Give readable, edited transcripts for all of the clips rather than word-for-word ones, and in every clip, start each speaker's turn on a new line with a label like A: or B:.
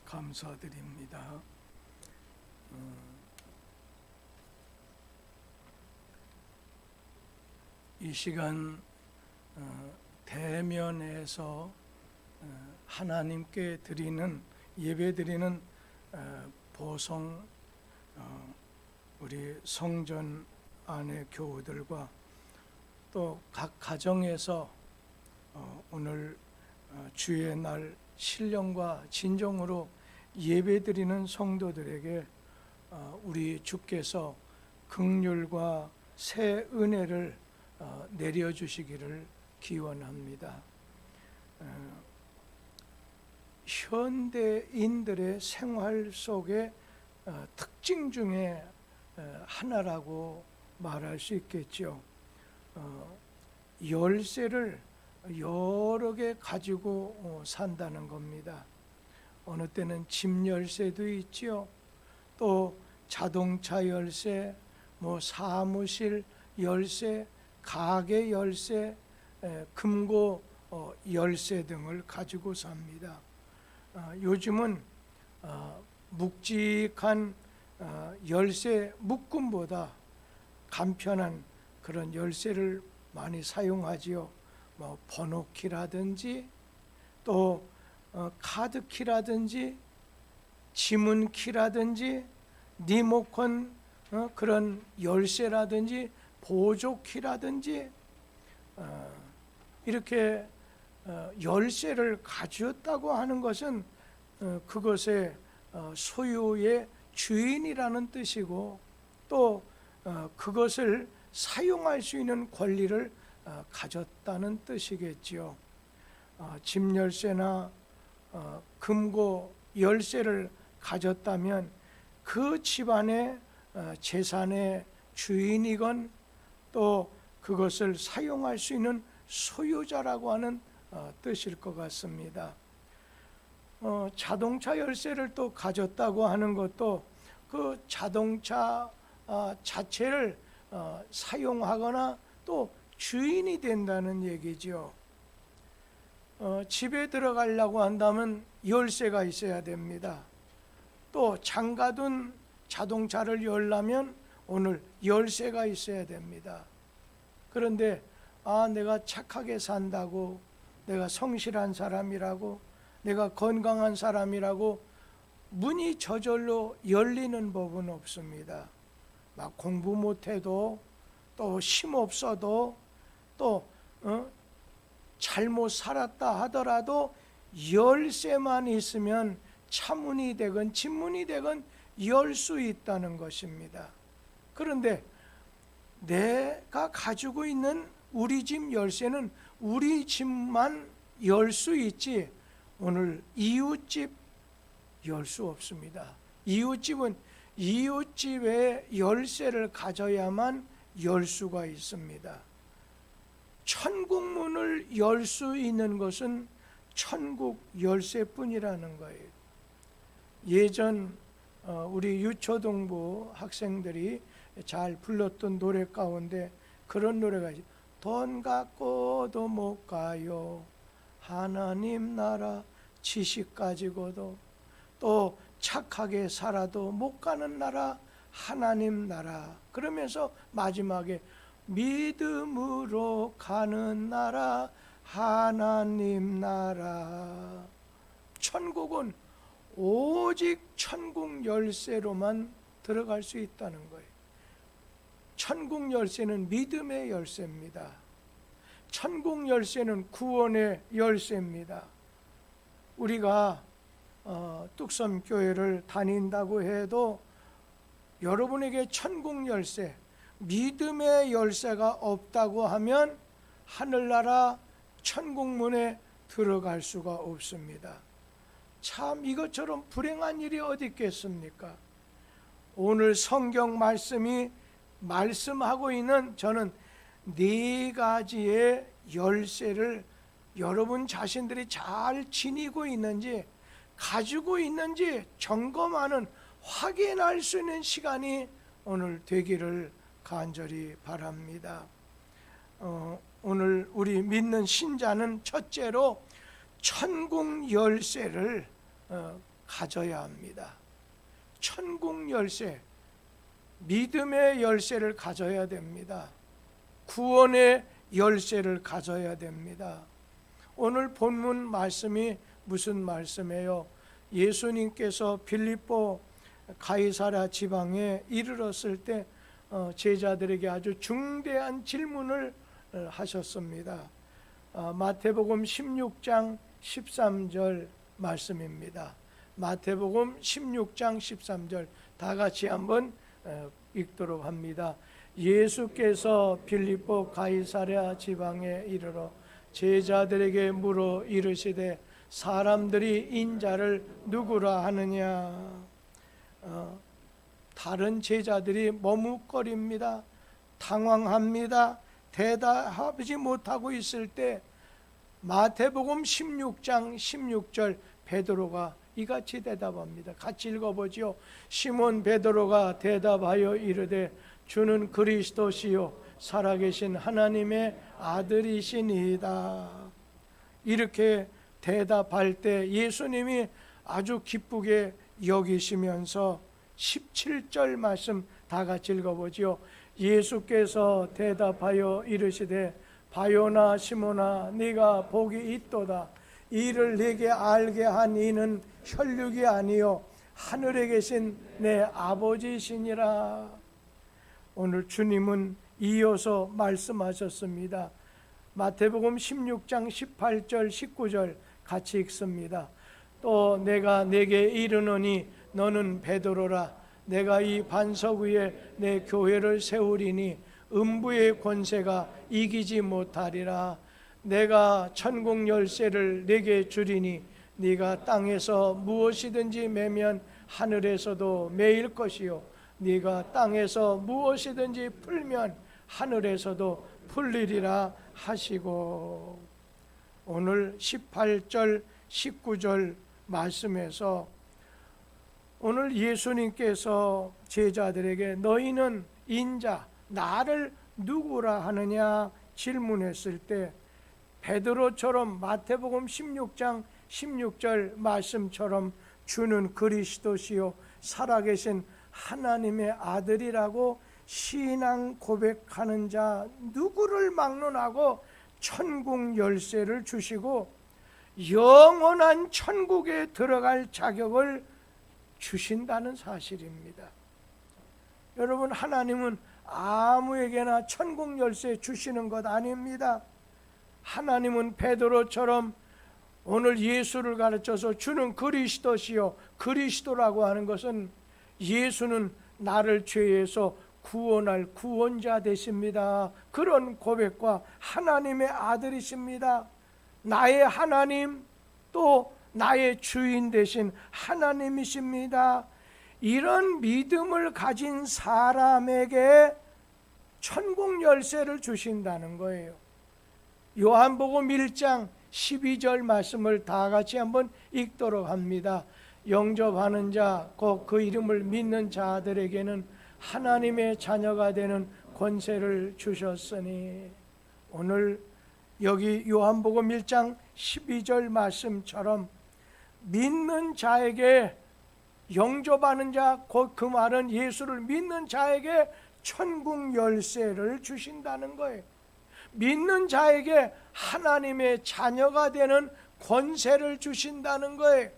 A: 감사드립니다. 이 시간 대면에서 하나님께 드리는 예배드리는 보성 우리 성전 안의 교우들과 또 각 가정에서 오늘 주의 날 신령과 진정으로 예배드리는 성도들에게 우리 주께서 긍휼과 새 은혜를 내려주시기를 기원합니다. 현대인들의 생활 속의 특징 중에 하나라고 말할 수 있겠죠. 열쇠를 여러 개 가지고 산다는 겁니다. 어느 때는 집 열쇠도 있지요. 또 자동차 열쇠, 사무실 열쇠, 가게 열쇠, 금고 열쇠 등을 가지고 삽니다. 요즘은 묵직한 열쇠 묶음보다 간편한 그런 열쇠를 많이 사용하지요. 번호키라든지 또 카드키라든지 지문키라든지 리모컨 그런 열쇠라든지 보조키라든지 이렇게 열쇠를 가졌다고 하는 것은 그것의 소유의 주인이라는 뜻이고 또 그것을 사용할 수 있는 권리를 가졌다는 뜻이겠지요. 집 열쇠나 금고 열쇠를 가졌다면 그 집안의 재산의 주인이건 또 그것을 사용할 수 있는 소유자라고 하는 뜻일 것 같습니다. 자동차 열쇠를 또 가졌다고 하는 것도 그 자동차 자체를 사용하거나 또 주인이 된다는 얘기죠. 집에 들어가려고 한다면 열쇠가 있어야 됩니다. 또 잠가둔 자동차를 열려면 오늘 열쇠가 있어야 됩니다. 그런데 내가 착하게 산다고, 내가 성실한 사람이라고, 내가 건강한 사람이라고 문이 저절로 열리는 법은 없습니다. 막 공부 못해도 또 힘없어도 또 잘못 살았다 하더라도 열쇠만 있으면 차문이 되건 집문이 되건 열 수 있다는 것입니다. 그런데 내가 가지고 있는 우리 집 열쇠는 우리 집만 열 수 있지 오늘 이웃집 열 수 없습니다. 이웃집은 이웃집의 열쇠를 가져야만 열 수가 있습니다. 천국 문을 열 수 있는 것은 천국 열쇠뿐이라는 거예요. 예전 우리 유초등부 학생들이 잘 불렀던 노래 가운데 그런 노래가 있어요. 돈 갖고도 못 가요. 하나님 나라 지식 가지고도 또 착하게 살아도 못 가는 나라 하나님 나라. 그러면서 마지막에 믿음으로 가는 나라 하나님 나라. 천국은 오직 천국 열쇠로만 들어갈 수 있다는 거예요. 천국 열쇠는 믿음의 열쇠입니다. 천국 열쇠는 구원의 열쇠입니다. 우리가 뚝섬교회를 다닌다고 해도 여러분에게 천국 열쇠, 믿음의 열쇠가 없다고 하면 하늘나라 천국문에 들어갈 수가 없습니다. 참 이것처럼 불행한 일이 어디 있겠습니까? 오늘 성경 말씀이 말씀하고 있는 저는 4가지의 열쇠를 여러분 자신들이 잘 지니고 있는지 가지고 있는지 점검하는 확인할 수 있는 시간이 오늘 되기를 간절히 바랍니다. 오늘 우리 믿는 신자는 첫째로 천국 열쇠를 가져야 합니다. 천국 열쇠, 믿음의 열쇠를 가져야 됩니다. 구원의 열쇠를 가져야 됩니다. 오늘 본문 말씀이 무슨 말씀이에요? 예수님께서 빌립보 가이사랴 지방에 이르렀을 때 제자들에게 아주 중대한 질문을 하셨습니다. 마태복음 16장 13절 말씀입니다. 마태복음 16장 13절 다 같이 한번 읽도록 합니다. 예수께서 빌립보 가이사랴 지방에 이르러 제자들에게 물어 이르시되 사람들이 인자를 누구라 하느냐. 다른 제자들이 머뭇거립니다. 당황합니다. 대답하지 못하고 있을 때 마태복음 16장 16절 베드로가 이같이 대답합니다. 같이 읽어보지요. 시몬 베드로가 대답하여 이르되 주는 그리스도시요 살아계신 하나님의 아들이시니이다. 이렇게 대답할 때 예수님이 아주 기쁘게 여기시면서 17절 말씀 다 같이 읽어보지요. 예수께서 대답하여 이르시되 바요나 시몬아 네가 복이 있도다. 이를 네게 알게 한 이는 혈육이 아니요 하늘에 계신 내 아버지시니라. 오늘 주님은 이어서 말씀하셨습니다. 마태복음 16장 18절 19절 같이 읽습니다. 또 내가 네게 이르노니 너는 베드로라. 내가 이 반석 위에 내 교회를 세우리니 음부의 권세가 이기지 못하리라. 내가 천국 열쇠를 네게 주리니 네가 땅에서 무엇이든지 매면 하늘에서도 매일 것이요 네가 땅에서 무엇이든지 풀면 하늘에서도 풀리리라 하시고, 오늘 18절 19절 말씀에서 오늘 예수님께서 제자들에게 너희는 인자 나를 누구라 하느냐 질문했을 때 베드로처럼 마태복음 16장 16절 말씀처럼 주는 그리스도시요 살아계신 하나님의 아들이라고 신앙 고백하는 자 누구를 막론하고 천국 열쇠를 주시고 영원한 천국에 들어갈 자격을 주신다는 사실입니다. 여러분, 하나님은 아무에게나 천국 열쇠 주시는 것 아닙니다. 하나님은 베드로처럼 오늘 예수를 가르쳐서 주는 그리스도시요, 그리스도라고 하는 것은 예수는 나를 죄에서 구원할 구원자 되십니다. 그런 고백과 하나님의 아들이십니다. 나의 하나님, 또 나의 주인 되신 하나님이십니다. 이런 믿음을 가진 사람에게 천국 열쇠를 주신다는 거예요. 요한복음 1장 12절 말씀을 다 같이 한번 읽도록 합니다. 영접하는 자, 곧 그 이름을 믿는 자들에게는 하나님의 자녀가 되는 권세를 주셨으니, 오늘 여기 요한복음 1장 12절 말씀처럼 믿는 자에게, 영접하는 자, 곧 그 말은 예수를 믿는 자에게 천국 열쇠를 주신다는 거예요. 믿는 자에게 하나님의 자녀가 되는 권세를 주신다는 거예요.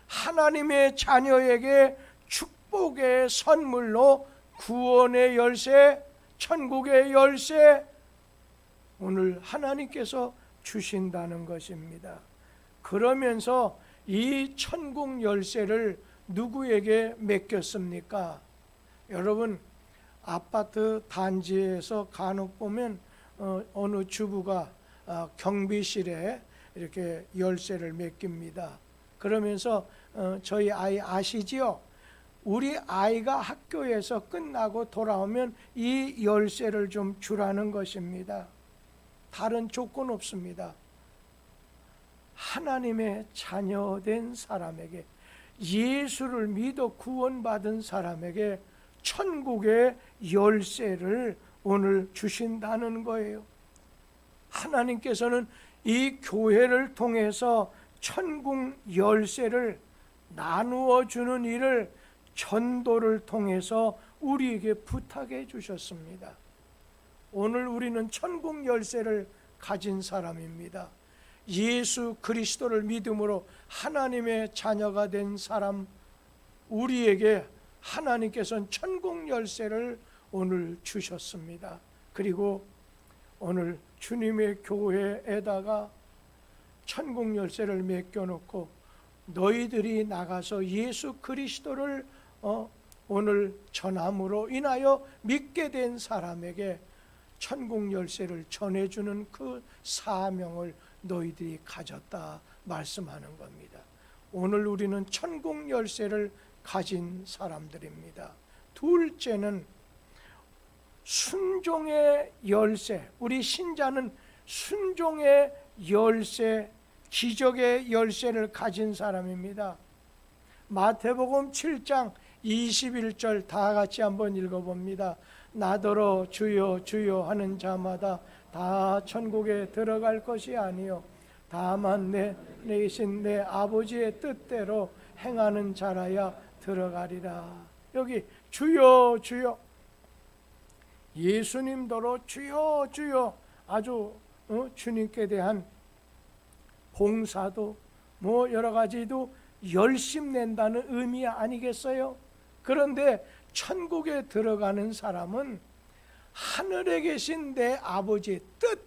A: 하나님의 자녀에게 축복의 선물로 구원의 열쇠, 천국의 열쇠, 오늘 하나님께서 주신다는 것입니다. 그러면서 이 천국 열쇠를 누구에게 맡겼습니까? 여러분, 아파트 단지에서 간혹 보면 어느 주부가 경비실에 이렇게 열쇠를 맡깁니다. 그러면서 저희 아이 아시지요? 우리 아이가 학교에서 끝나고 돌아오면 이 열쇠를 좀 주라는 것입니다. 다른 조건 없습니다. 하나님의 자녀된 사람에게, 예수를 믿어 구원받은 사람에게 천국의 열쇠를 오늘 주신다는 거예요. 하나님께서는 이 교회를 통해서 천국 열쇠를 나누어 주는 일을 전도를 통해서 우리에게 부탁해 주셨습니다. 오늘 우리는 천국 열쇠를 가진 사람입니다. 예수 그리스도를 믿음으로 하나님의 자녀가 된 사람, 우리에게 하나님께서는 천국 열쇠를 오늘 주셨습니다. 그리고 오늘 주님의 교회에다가 천국 열쇠를 맡겨놓고 너희들이 나가서 예수 그리스도를 오늘 전함으로 인하여 믿게 된 사람에게 천국 열쇠를 전해주는 그 사명을 너희들이 가졌다 말씀하는 겁니다. 오늘 우리는 천국 열쇠를 가진 사람들입니다. 둘째는 순종의 열쇠. 우리 신자는 순종의 열쇠, 기적의 열쇠를 가진 사람입니다. 마태복음 7장 21절 다 같이 한번 읽어봅니다. 나더러 주여 주여 하는 자마다 다 천국에 들어갈 것이 아니요 다만 내신 내 아버지의 뜻대로 행하는 자라야 들어가리라. 여기 주여 주여, 예수님더러 주여 주여, 아주 주님께 대한 봉사도 여러 가지도 열심 낸다는 의미 아니겠어요? 그런데 천국에 들어가는 사람은 하늘에 계신 내 아버지의 뜻,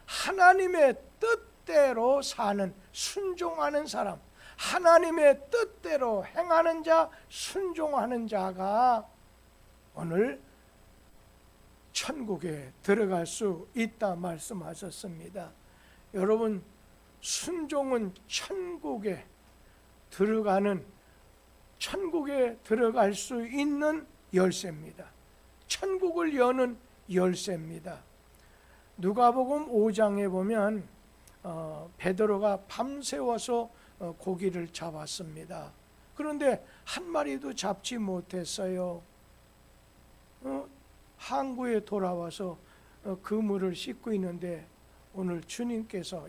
A: 하나님의 뜻대로 사는, 순종하는 사람, 하나님의 뜻대로 행하는 자, 순종하는 자가 오늘 천국에 들어갈 수 있다 말씀하셨습니다. 여러분, 순종은 천국에 들어갈 수 있는 열쇠입니다. 천국을 여는 열쇠입니다. 누가복음 5장에 보면 베드로가 밤새워서 고기를 잡았습니다. 그런데 한 마리도 잡지 못했어요. 항구에 돌아와서 그물을 씻고 있는데 오늘 주님께서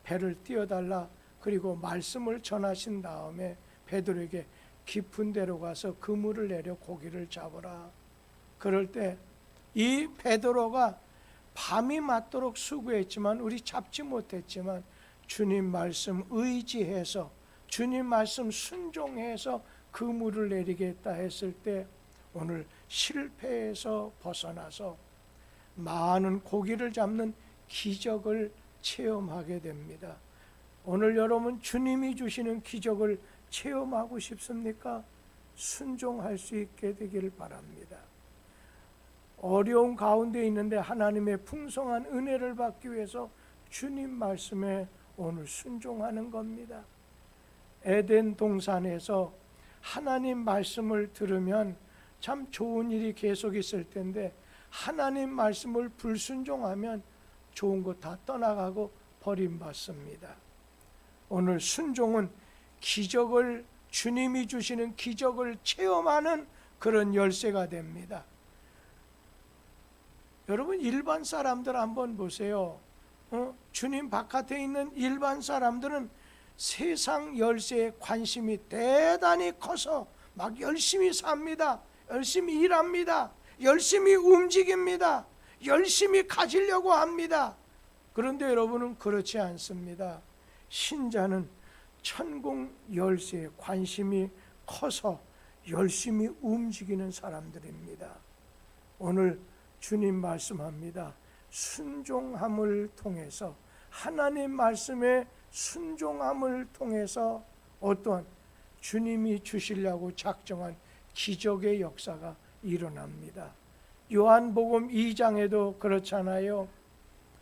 A: 배를 띄워달라, 그리고 말씀을 전하신 다음에 베드로에게 깊은 데로 가서 그물을 내려 고기를 잡으라. 그럴 때 이 베드로가 밤이 맞도록 수고했지만, 우리 잡지 못했지만 주님 말씀 의지해서, 주님 말씀 순종해서 그물을 내리겠다 했을 때 오늘 실패에서 벗어나서 많은 고기를 잡는 기적을 체험하게 됩니다. 오늘 여러분, 주님이 주시는 기적을 체험하고 싶습니까? 순종할 수 있게 되기를 바랍니다. 어려운 가운데 있는데 하나님의 풍성한 은혜를 받기 위해서 주님 말씀에 오늘 순종하는 겁니다. 에덴 동산에서 하나님 말씀을 들으면 참 좋은 일이 계속 있을 텐데, 하나님 말씀을 불순종하면 좋은 거 다 떠나가고 버림받습니다. 오늘 순종은 기적을, 주님이 주시는 기적을 체험하는 그런 열쇠가 됩니다. 여러분, 일반 사람들 한번 보세요. 주님 바깥에 있는 일반 사람들은 세상 열쇠에 관심이 대단히 커서 막 열심히 삽니다. 열심히 일합니다. 열심히 움직입니다. 열심히 가지려고 합니다. 그런데 여러분은 그렇지 않습니다. 신자는 천국 열쇠에 관심이 커서 열심히 움직이는 사람들입니다. 오늘 주님 말씀합니다. 순종함을 통해서, 하나님 말씀에 순종함을 통해서 어떠한 주님이 주시려고 작정한 기적의 역사가 일어납니다. 요한복음 2장에도 그렇잖아요.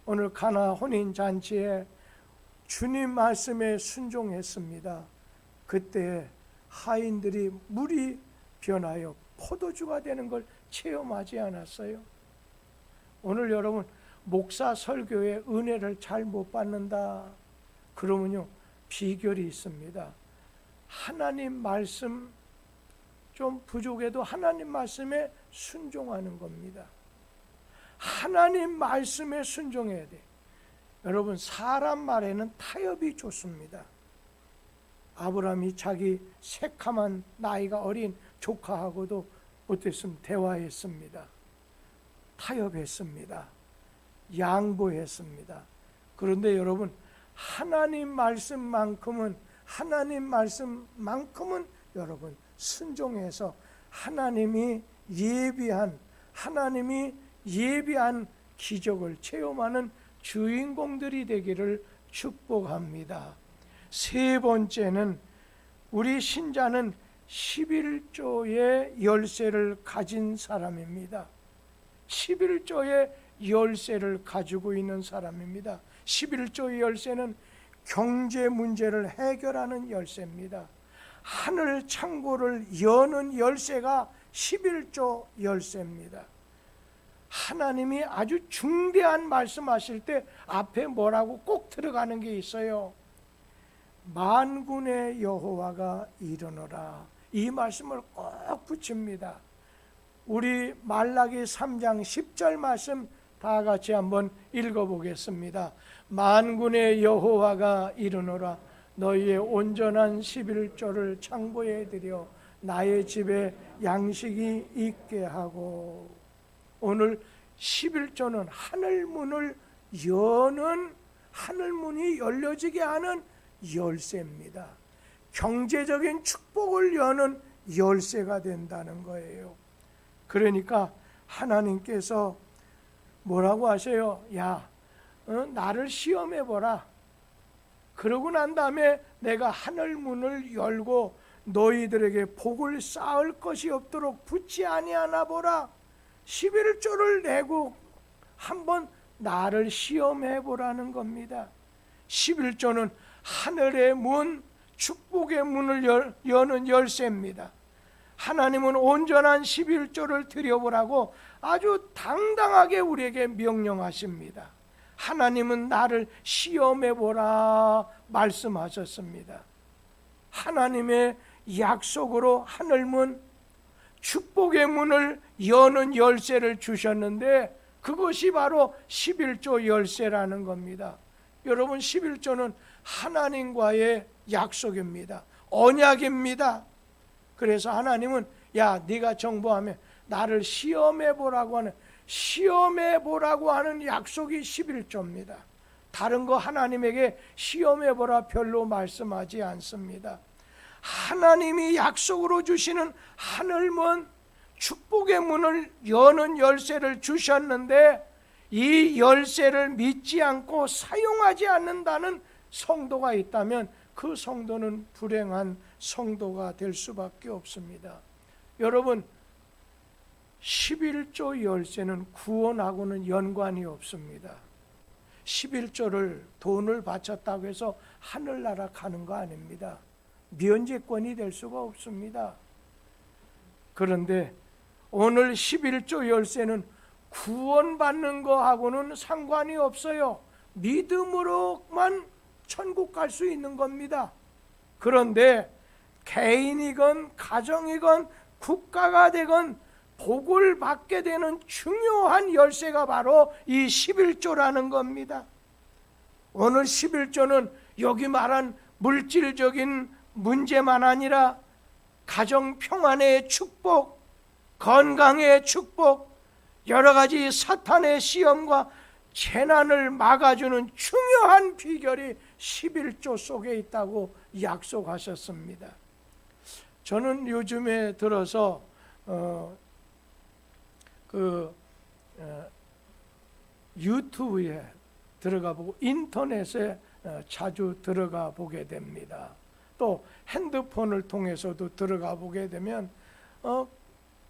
A: 오늘 가나 혼인잔치에 주님 말씀에 순종했습니다. 그때 하인들이 물이 변하여 포도주가 되는 걸 체험하지 않았어요? 오늘 여러분, 목사 설교에 은혜를 잘 못 받는다 그러면요, 비결이 있습니다. 하나님 말씀 좀 부족해도 하나님 말씀에 순종하는 겁니다. 하나님 말씀에 순종해야 돼. 여러분, 사람 말에는 타협이 좋습니다. 아브라함이 자기 새카만 나이가 어린 조카하고도 어땠습니까? 대화했습니다. 타협했습니다. 양보했습니다. 그런데 여러분, 하나님 말씀만큼은 여러분 순종해서 하나님이 예비한 기적을 체험하는 주인공들이 되기를 축복합니다. 세 번째는, 우리 신자는 11조의 열쇠를 가진 사람입니다. 11조의 열쇠를 가지고 있는 사람입니다. 11조의 열쇠는 경제 문제를 해결하는 열쇠입니다. 하늘 창고를 여는 열쇠가 11조 열쇠입니다. 하나님이 아주 중대한 말씀하실 때 앞에 뭐라고 꼭 들어가는 게 있어요. 만군의 여호와가 이르노라. 이 말씀을 꼭 붙입니다. 우리 말라기 3장 10절 말씀 다 같이 한번 읽어보겠습니다. 만군의 여호와가 이르노라. 너희의 온전한 11조를 창고에 들여 나의 집에 양식이 있게 하고. 오늘 11조는 하늘문을 여는, 하늘문이 열려지게 하는 열쇠입니다. 경제적인 축복을 여는 열쇠가 된다는 거예요. 그러니까 하나님께서 뭐라고 하세요? 나를 시험해보라. 그러고 난 다음에 내가 하늘문을 열고 너희들에게 복을 쌓을 것이 없도록 붙지 아니하나 보라. 11조를 내고 한번 나를 시험해보라는 겁니다. 11조는 하늘의 문, 축복의 문을 여는 열쇠입니다. 하나님은 온전한 11조를 드려보라고 아주 당당하게 우리에게 명령하십니다. 하나님은 나를 시험해보라 말씀하셨습니다. 하나님의 약속으로 하늘문, 축복의 문을 여는 열쇠를 주셨는데 그것이 바로 11조 열쇠라는 겁니다. 여러분, 11조는 하나님과의 약속입니다. 언약입니다. 그래서 하나님은 네가 정보하면 나를 시험해보라고 하는 약속이 11조입니다. 다른 거 하나님에게 시험해보라 별로 말씀하지 않습니다. 하나님이 약속으로 주시는 하늘문, 축복의 문을 여는 열쇠를 주셨는데 이 열쇠를 믿지 않고 사용하지 않는다는 성도가 있다면 그 성도는 불행한 성도가 될 수밖에 없습니다. 여러분, 11조 열쇠는 구원하고는 연관이 없습니다. 11조를 돈을 바쳤다고 해서 하늘나라 가는 거 아닙니다. 면제권이 될 수가 없습니다. 그런데 오늘 11조 열쇠는 구원받는 거하고는 상관이 없어요. 믿음으로만 천국 갈 수 있는 겁니다. 그런데 개인이건 가정이건 국가가 되건 복을 받게 되는 중요한 열쇠가 바로 이 11조라는 겁니다. 오늘 11조는 여기 말한 물질적인 문제만 아니라 가정 평안의 축복, 건강의 축복, 여러 가지 사탄의 시험과 재난을 막아주는 중요한 비결이 11조 속에 있다고 약속하셨습니다. 저는 요즘에 들어서 유튜브에 들어가 보고 인터넷에 자주 들어가 보게 됩니다. 또 핸드폰을 통해서도 들어가 보게 되면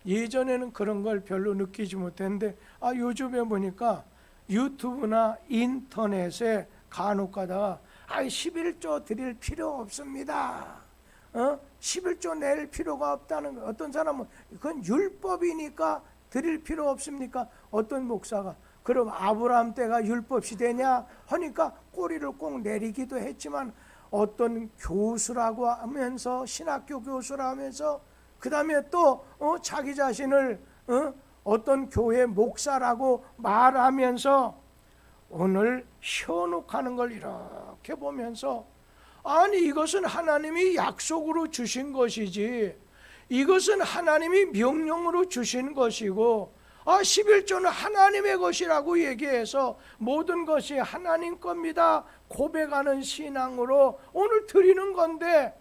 A: 예전에는 그런 걸 별로 느끼지 못했는데 요즘에 보니까 유튜브나 인터넷에 간혹 가다가 11조 드릴 필요 없습니다. 11조 낼 필요가 없다는 거. 어떤 사람은 그건 율법이니까 드릴 필요 없습니까? 어떤 목사가 그럼 아브라함 때가 율법 시대냐 하니까 꼬리를 꼭 내리기도 했지만 어떤 교수라고 하면서 신학교 교수라 하면서 그 다음에 또 자기 자신을 어떤 교회 목사라고 말하면서 오늘 현혹하는 걸 이렇게 보면서 아니 이것은 하나님이 약속으로 주신 것이지, 이것은 하나님이 명령으로 주신 것이고, 11조는 하나님의 것이라고 얘기해서 모든 것이 하나님 겁니다 고백하는 신앙으로 오늘 드리는 건데,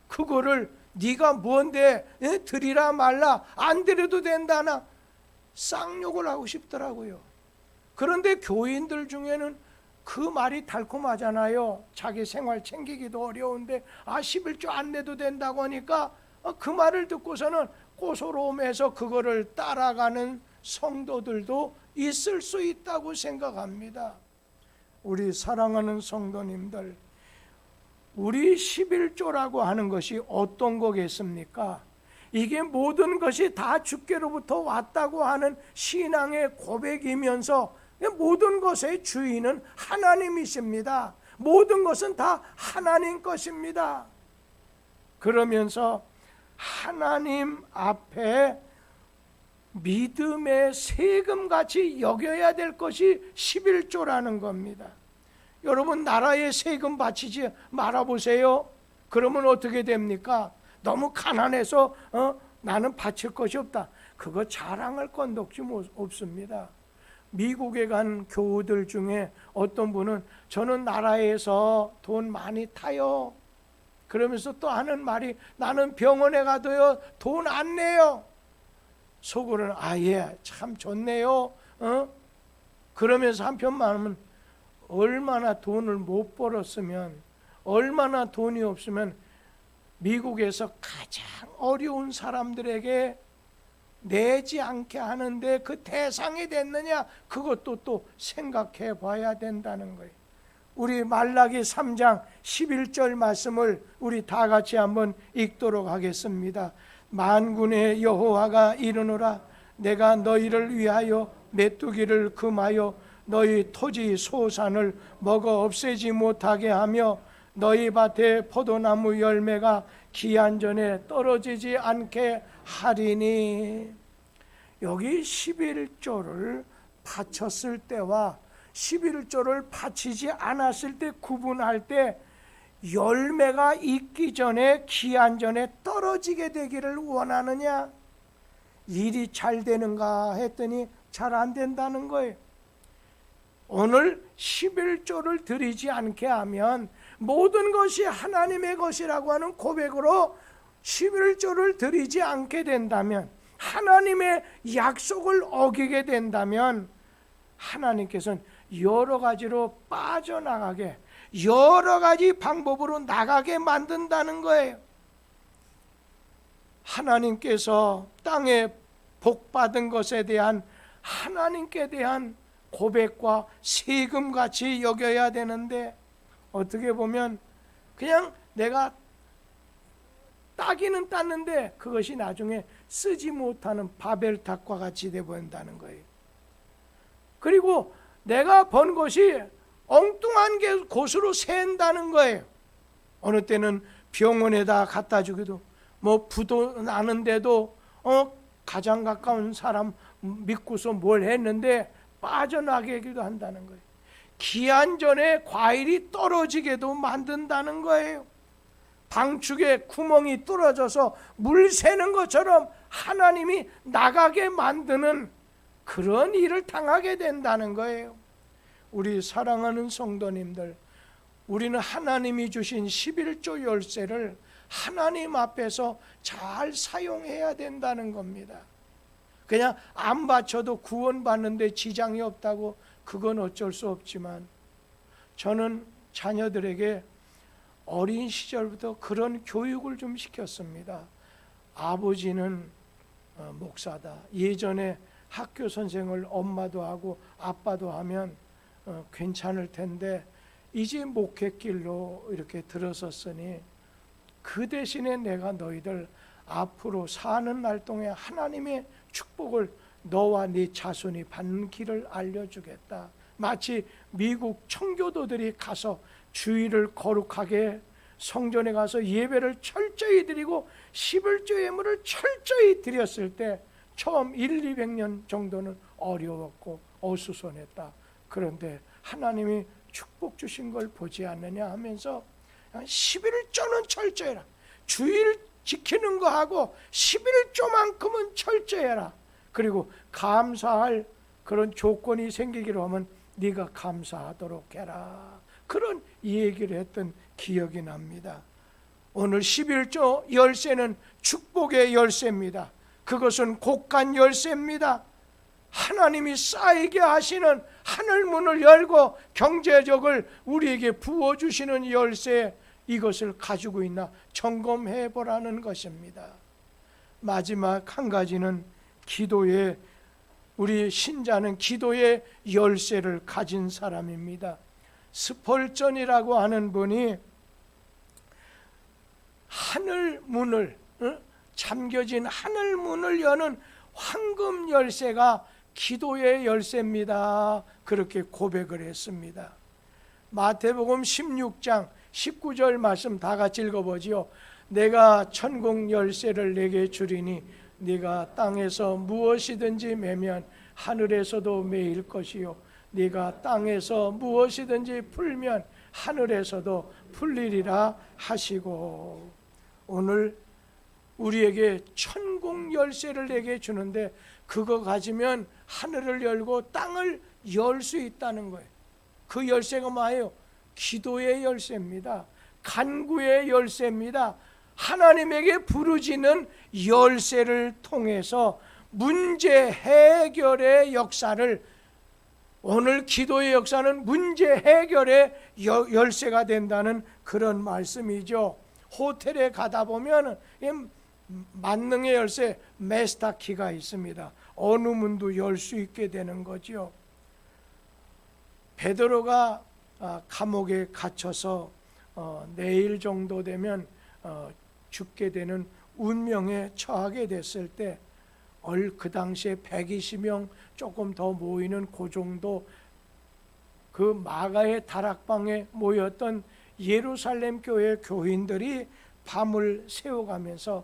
A: 그거를 네가 뭔데 드리라 말라, 안 드려도 된다나 쌍욕을 하고 싶더라고요. 그런데 교인들 중에는 그 말이 달콤하잖아요. 자기 생활 챙기기도 어려운데 11조 안 내도 된다고 하니까 그 말을 듣고서는 고소로움에서 그거를 따라가는 성도들도 있을 수 있다고 생각합니다. 우리 사랑하는 성도님들, 우리 11조라고 하는 것이 어떤 거겠습니까? 이게 모든 것이 다 주께로부터 왔다고 하는 신앙의 고백이면서 모든 것의 주인은 하나님이십니다. 모든 것은 다 하나님 것입니다. 그러면서 하나님 앞에 믿음의 세금같이 여겨야 될 것이 11조라는 겁니다. 여러분, 나라에 세금 바치지 말아보세요. 그러면 어떻게 됩니까? 너무 가난해서 나는 바칠 것이 없다, 그거 자랑할 건덕지 없습니다. 미국에 간 교우들 중에 어떤 분은 저는 나라에서 돈 많이 타요. 그러면서 또 하는 말이, 나는 병원에 가도요 돈 안 내요. 속으로는 예, 참 좋네요. 그러면서 한편만 얼마나 돈을 못 벌었으면, 얼마나 돈이 없으면 미국에서 가장 어려운 사람들에게 내지 않게 하는데 그 대상이 됐느냐, 그것도 또 생각해 봐야 된다는 거예요. 우리 말라기 3장 11절 말씀을 우리 다 같이 한번 읽도록 하겠습니다. 만군의 여호와가 이르노라, 내가 너희를 위하여 메뚜기를 금하여 너희 토지 소산을 먹어 없애지 못하게 하며 너희 밭에 포도나무 열매가 기한 전에 떨어지지 않게 하리니. 여기 11조를 바쳤을 때와 11조를 바치지 않았을 때 구분할 때, 열매가 있기 전에 기한 전에 떨어지게 되기를 원하느냐, 일이 잘 되는가 했더니 잘 안 된다는 거예요. 오늘 11조를 드리지 않게 하면, 모든 것이 하나님의 것이라고 하는 고백으로 11조를 드리지 않게 된다면, 하나님의 약속을 어기게 된다면 하나님께서는 여러 가지로 빠져나가게, 여러 가지 방법으로 나가게 만든다는 거예요. 하나님께서 땅에 복받은 것에 대한 하나님께 대한 고백과 세금같이 여겨야 되는데, 어떻게 보면 그냥 내가 따기는 땄는데 그것이 나중에 쓰지 못하는 바벨탑과 같이 되어버린다는 거예요. 그리고 내가 번 것이 엉뚱한 곳으로 샌다는 거예요. 어느 때는 병원에다 갖다 주기도, 부도 나는데도 가장 가까운 사람 믿고서 뭘 했는데 빠져나가기도 한다는 거예요. 기한 전에 과일이 떨어지게도 만든다는 거예요. 방축에 구멍이 뚫어져서 물 새는 것처럼 하나님이 나가게 만드는 그런 일을 당하게 된다는 거예요. 우리 사랑하는 성도님들, 우리는 하나님이 주신 11조 열쇠를 하나님 앞에서 잘 사용해야 된다는 겁니다. 그냥 안 바쳐도 구원받는데 지장이 없다고, 그건 어쩔 수 없지만, 저는 자녀들에게 어린 시절부터 그런 교육을 좀 시켰습니다. 아버지는 목사다. 예전에 학교 선생을 엄마도 하고 아빠도 하면 괜찮을 텐데 이제 목회길로 이렇게 들어섰으니 그 대신에 내가 너희들 앞으로 사는 날 동안 하나님의 축복을 너와 네 자손이 받는 길을 알려주겠다. 마치 미국 청교도들이 가서 주일을 거룩하게 성전에 가서 예배를 철저히 드리고 11조 예물을 철저히 드렸을 때 처음 200년 정도는 어려웠고 어수선했다. 그런데 하나님이 축복 주신 걸 보지 않느냐 하면서 11조는 철저해라. 주일 지키는 거하고 11조만큼은 철저해라. 그리고 감사할 그런 조건이 생기기로 하면 네가 감사하도록 해라. 그런 얘기를 했던 기억이 납니다. 오늘 11조 열쇠는 축복의 열쇠입니다. 그것은 곡간 열쇠입니다. 하나님이 쌓이게 하시는 하늘 문을 열고 경제적을 우리에게 부어주시는 열쇠, 이것을 가지고 있나 점검해 보라는 것입니다. 마지막 한 가지는 기도의, 우리 신자는 기도의 열쇠를 가진 사람입니다. 스펄전이라고 하는 분이 하늘 문을, 잠겨진 하늘 문을 여는 황금 열쇠가 기도의 열쇠입니다. 그렇게 고백을 했습니다. 마태복음 16장 19절 말씀 다 같이 읽어보지요. 내가 천국 열쇠를 내게 주리니 네가 땅에서 무엇이든지 매면 하늘에서도 매일 것이요 네가 땅에서 무엇이든지 풀면 하늘에서도 풀리리라 하시고, 오늘 우리에게 천국 열쇠를 내게 주는데 그거 가지면 하늘을 열고 땅을 열 수 있다는 거예요. 그 열쇠가 뭐예요? 기도의 열쇠입니다. 간구의 열쇠입니다. 하나님에게 부르짖는 열쇠를 통해서 문제 해결의 역사를, 오늘 기도의 역사는 문제 해결의 열쇠가 된다는 그런 말씀이죠. 호텔에 가다 보면 만능의 열쇠 메스터키가 있습니다. 어느 문도 열 수 있게 되는 거죠. 베드로가 감옥에 갇혀서 내일 정도 되면 죽게 되는 운명에 처하게 됐을 때, 그 당시에 120명 조금 더 모이는 그 정도, 그 마가의 다락방에 모였던 예루살렘 교회 교인들이 밤을 새워가면서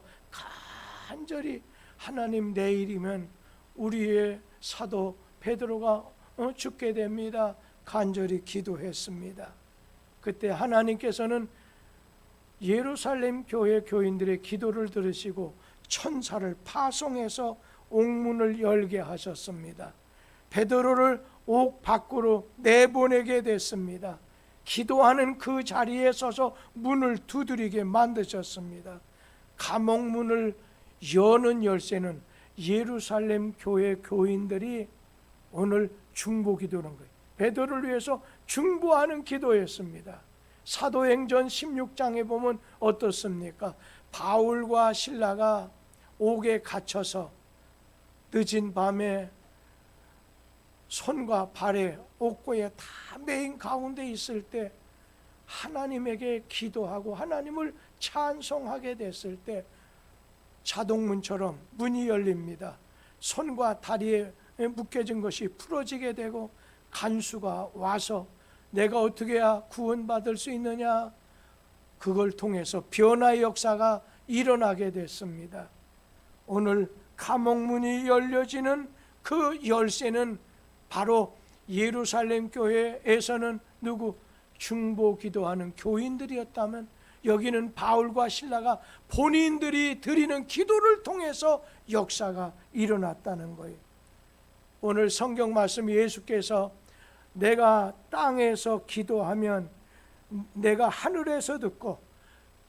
A: 간절히 하나님, 내일이면 우리의 사도 베드로가 죽게 됩니다. 간절히 기도했습니다. 그때 하나님께서는 예루살렘 교회 교인들의 기도를 들으시고 천사를 파송해서 옥문을 열게 하셨습니다. 베드로를 옥 밖으로 내보내게 됐습니다. 기도하는 그 자리에 서서 문을 두드리게 만드셨습니다. 감옥문을 여는 열쇠는 예루살렘 교회 교인들이 오늘 중보 기도하는 거예요. 베드로를 위해서 중보하는 기도였습니다. 사도행전 16장에 보면 어떻습니까? 바울과 실라가 옥에 갇혀서 늦은 밤에 손과 발에 옥고에 다 매인 가운데 있을 때 하나님에게 기도하고 하나님을 찬송하게 됐을 때 자동문처럼 문이 열립니다. 손과 다리에 묶여진 것이 풀어지게 되고 간수가 와서 내가 어떻게 해야 구원받을 수 있느냐, 그걸 통해서 변화의 역사가 일어나게 됐습니다. 오늘 감옥문이 열려지는 그 열쇠는 바로 예루살렘 교회에서는 누구? 중보 기도하는 교인들이었다면, 여기는 바울과 실라가 본인들이 드리는 기도를 통해서 역사가 일어났다는 거예요. 오늘 성경 말씀, 예수께서 내가 땅에서 기도하면 내가 하늘에서 듣고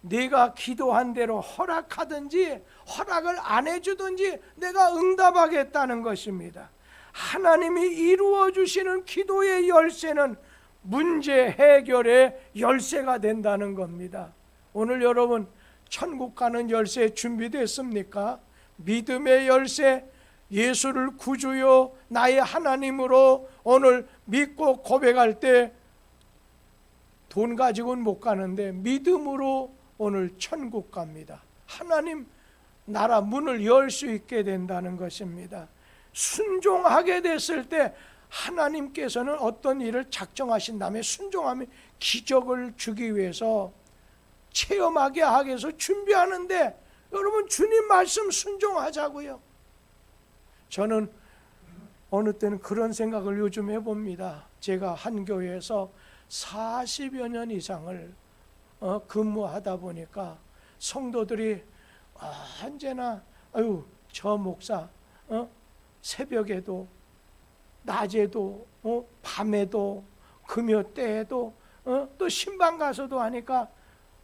A: 네가 기도한 대로 허락하든지 허락을 안 해주든지 내가 응답하겠다는 것입니다. 하나님이 이루어 주시는 기도의 열쇠는 문제 해결의 열쇠가 된다는 겁니다. 오늘 여러분 천국 가는 열쇠 준비됐습니까? 믿음의 열쇠, 예수를 구주요 나의 하나님으로 오늘 믿고 고백할 때 돈 가지고는 못 가는데 믿음으로 오늘 천국 갑니다. 하나님 나라 문을 열 수 있게 된다는 것입니다. 순종하게 됐을 때 하나님께서는 어떤 일을 작정하신 다음에 순종하면 기적을 주기 위해서 체험하게 하기 위해서 준비하는데, 여러분 주님 말씀 순종하자고요. 저는 어느 때는 그런 생각을 요즘 해봅니다. 제가 한 교회에서 40여 년 이상을 근무하다 보니까 성도들이 언제나 저 목사 새벽에도 낮에도 밤에도 금요 때에도 또 신방 가서도 하니까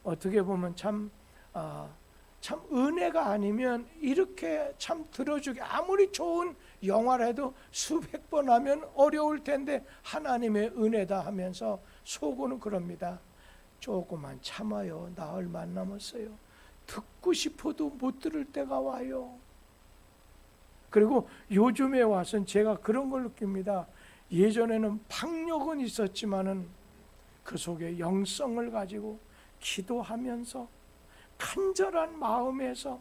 A: 어떻게 보면 참 은혜가 아니면 이렇게 참 들어주기, 아무리 좋은 영화라도 수백 번 하면 어려울 텐데 하나님의 은혜다 하면서 속으로는 그럽니다. 조금만 참아요. 나 얼마 안 남았어요. 듣고 싶어도 못 들을 때가 와요. 그리고 요즘에 와서는 제가 그런 걸 느낍니다. 예전에는 박력은 있었지만은 그 속에 영성을 가지고 기도하면서 간절한 마음에서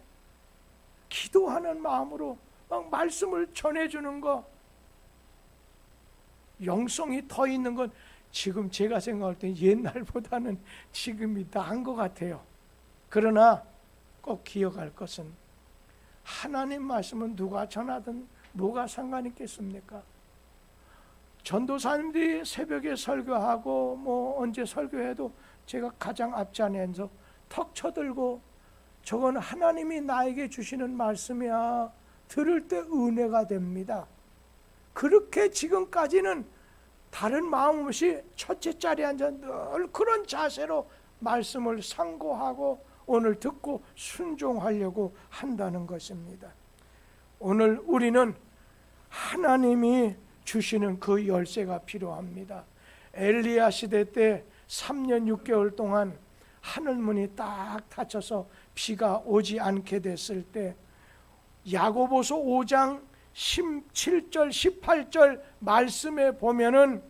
A: 기도하는 마음으로 막 말씀을 전해주는 거, 영성이 더 있는 건 지금 제가 생각할 때 옛날보다는 지금이 나은 것 같아요. 그러나 꼭 기억할 것은 하나님 말씀은 누가 전하든 뭐가 상관 있겠습니까? 전도사님들이 새벽에 설교하고 언제 설교해도 제가 가장 앞자리에서 턱 쳐들고 저건 하나님이 나에게 주시는 말씀이야, 들을 때 은혜가 됩니다. 그렇게 지금까지는 다른 마음 없이 첫째 자리에 앉아 늘 그런 자세로 말씀을 상고하고 오늘 듣고 순종하려고 한다는 것입니다. 오늘 우리는 하나님이 주시는 그 열쇠가 필요합니다. 엘리야 시대 때 3년 6개월 동안 하늘문이 딱 닫혀서 비가 오지 않게 됐을 때 야고보서 5장 17절 18절 말씀에 보면은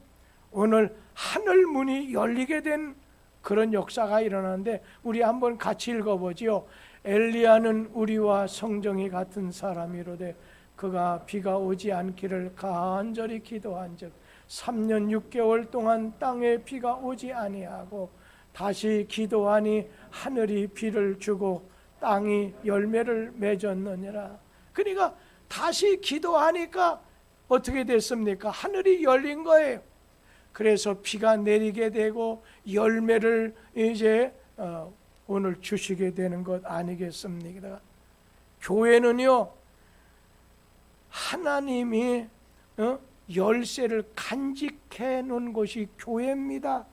A: 오늘 하늘문이 열리게 된 그런 역사가 일어나는데 우리 한번 같이 읽어보지요. 엘리야는 우리와 성정이 같은 사람이로되 그가 비가 오지 않기를 간절히 기도한즉 3년 6개월 동안 땅에 비가 오지 아니하고 다시 기도하니 하늘이 비를 주고 땅이 열매를 맺었느니라. 그러니까 다시 기도하니까 어떻게 됐습니까? 하늘이 열린 거예요. 그래서 비가 내리게 되고 열매를 이제 오늘 주시게 되는 것 아니겠습니까? 교회는요, 하나님이 열쇠를 간직해 놓은 곳이 교회입니다.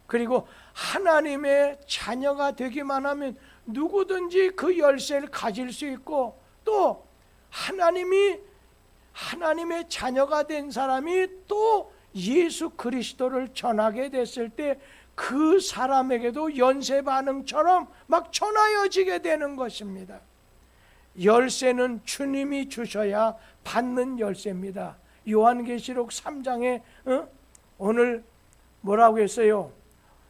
A: 그리고 하나님의 자녀가 되기만 하면 누구든지 그 열쇠를 가질 수 있고, 또 하나님의 자녀가 된 사람이 또 예수 그리스도를 전하게 됐을 때 그 사람에게도 연쇄 반응처럼 막 전하여지게 되는 것입니다. 열쇠는 주님이 주셔야 받는 열쇠입니다. 요한계시록 3장에 오늘 뭐라고 했어요?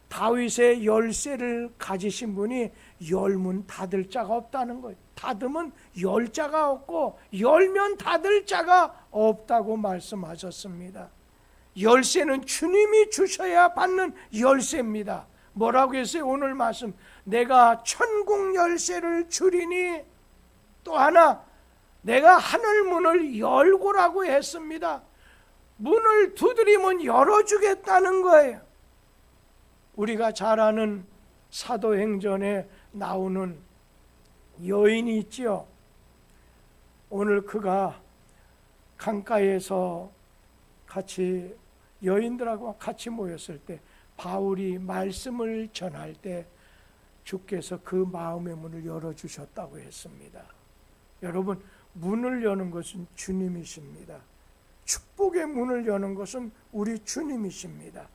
A: 다윗의 열쇠를 가지신 분이 열문 닫을 자가 없다는 거예요. 닫으면 열 자가 없고 열면 닫을 자가 없다고 말씀하셨습니다. 열쇠는 주님이 주셔야 받는 열쇠입니다. 뭐라고 했어요? 오늘 말씀, 내가 천국 열쇠를 주리니 또 하나 내가 하늘 문을 열고라고 했습니다. 문을 두드리면 열어주겠다는 거예요. 우리가 잘 아는 사도행전에 나오는 여인이 있지요. 오늘 그가 강가에서 같이 여인들하고 같이 모였을 때 바울이 말씀을 전할 때 주께서 그 마음의 문을 열어주셨다고 했습니다. 여러분, 문을 여는 것은 주님이십니다. 축복의 문을 여는 것은 우리 주님이십니다.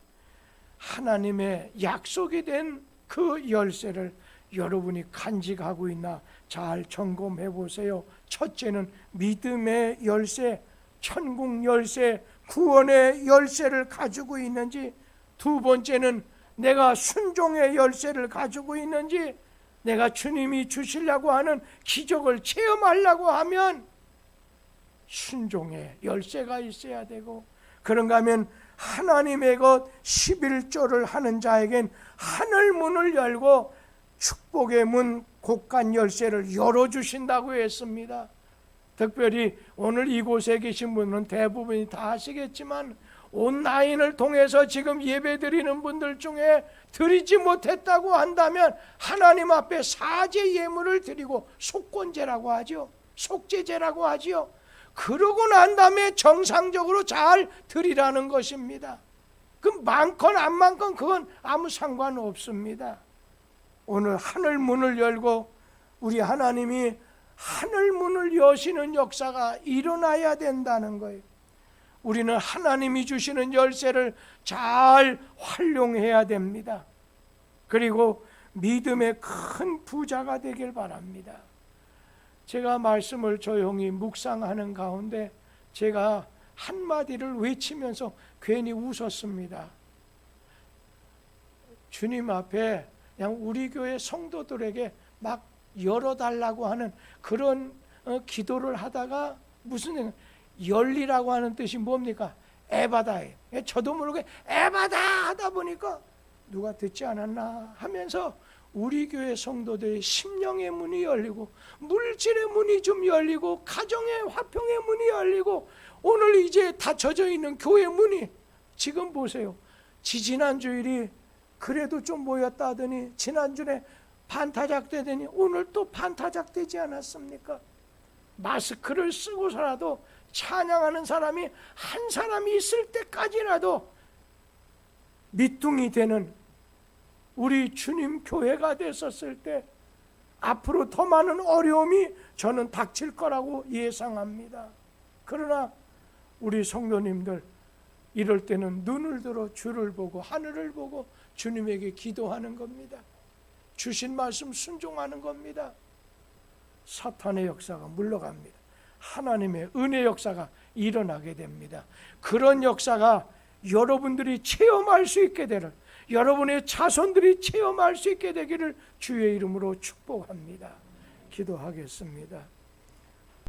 A: 하나님의 약속이 된 그 열쇠를 여러분이 간직하고 있나 잘 점검해 보세요. 첫째는 믿음의 열쇠, 천국 열쇠, 구원의 열쇠를 가지고 있는지, 두 번째는 내가 순종의 열쇠를 가지고 있는지, 내가 주님이 주시려고 하는 기적을 체험하려고 하면 순종의 열쇠가 있어야 되고, 그런가 하면 하나님의 것 11조를 하는 자에겐 하늘 문을 열고 축복의 문 곳간 열쇠를 열어주신다고 했습니다. 특별히 오늘 이곳에 계신 분은 대부분이 다 아시겠지만 온라인을 통해서 지금 예배드리는 분들 중에 드리지 못했다고 한다면 하나님 앞에 사죄 예물을 드리고 속건제라고 하죠. 속죄제라고 하지요. 그러고 난 다음에 정상적으로 잘 드리라는 것입니다. 그 많건 안 많건 그건 아무 상관없습니다. 오늘 하늘 문을 열고 우리 하나님이 하늘 문을 여시는 역사가 일어나야 된다는 거예요. 우리는 하나님이 주시는 열쇠를 잘 활용해야 됩니다. 그리고 믿음의 큰 부자가 되길 바랍니다. 제가 말씀을 조용히 묵상하는 가운데 제가 한마디를 외치면서 괜히 웃었습니다. 주님 앞에 그냥 우리 교회 성도들에게 막 열어달라고 하는 그런 기도를 하다가 무슨 열리라고 하는 뜻이 뭡니까? 에바다예요. 저도 모르게 에바다 하다 보니까 누가 듣지 않았나 하면서 우리 교회 성도들의 심령의 문이 열리고 물질의 문이 좀 열리고 가정의 화평의 문이 열리고 오늘 이제 닫혀져 있는 교회 문이 지금 보세요. 지지난 주일이 그래도 좀 모였다 하더니 지난주에 반타작 되더니 오늘 또 반타작 되지 않았습니까? 마스크를 쓰고서라도 찬양하는 사람이 한 사람이 있을 때까지라도 밑둥이 되는 우리 주님 교회가 됐었을 때 앞으로 더 많은 어려움이 저는 닥칠 거라고 예상합니다. 그러나 우리 성도님들 이럴 때는 눈을 들어 주를 보고 하늘을 보고 주님에게 기도하는 겁니다. 주신 말씀 순종하는 겁니다. 사탄의 역사가 물러갑니다. 하나님의 은혜 역사가 일어나게 됩니다. 그런 역사가 여러분들이 체험할 수 있게 되는, 여러분의 자손들이 체험할 수 있게 되기를 주의 이름으로 축복합니다. 기도하겠습니다.